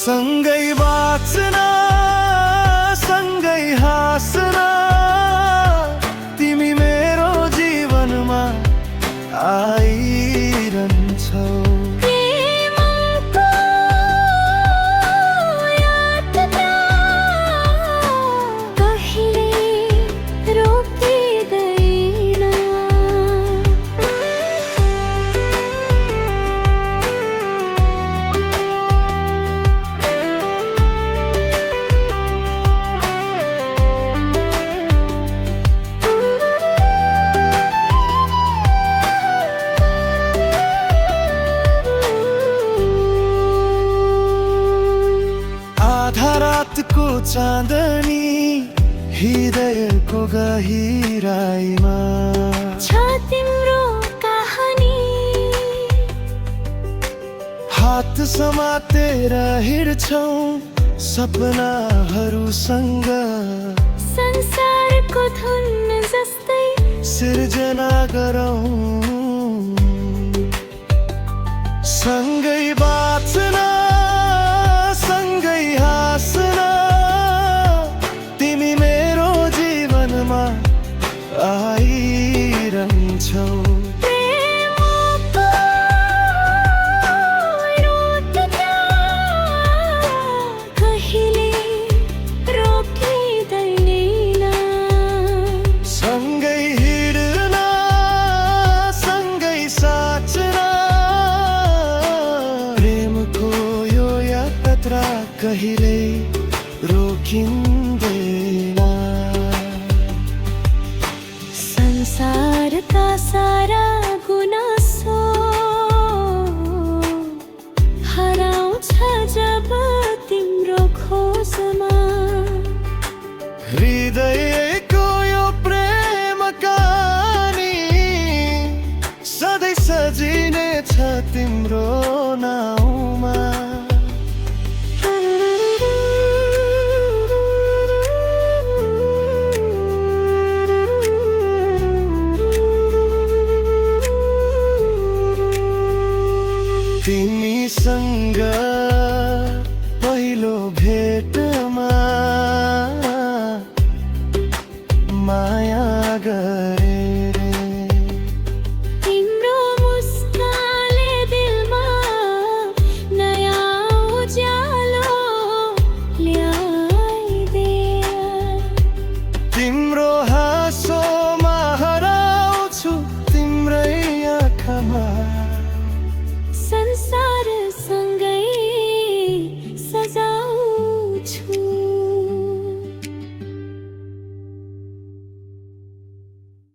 सँगै बाँच्न सँगै हाँस्न तिमी मेरो जीवनमा आइरहन्छौ। रातको चाँदनी हृदयको गहिराईमा छ तिम्रो कहानी। हात समातेर हिँड्छौ सपनाहरूसँग, संसारको धुन जस्तै सिर्जना गरौँ। सँगै बाँच्न सँगै हाँस्न तिमी मेरो जीवनमा आइरहन्छौ। सँगै हिँड्न सँगै साँच्न प्रेमको यो यात्रा कहिल्यै रोकिँदैन। संसारका सारा गुनासो हराउँछ जब तिम्रो खोजमा। हृदयको यो प्रेम कहानी सधैँ सजिनेछ तिम्रो नाउँमा। तिमीसँग पहिलो भेटमा माया गरे रे। तिम्रो मुस्कानले दिलमा नयाँ उज्यालो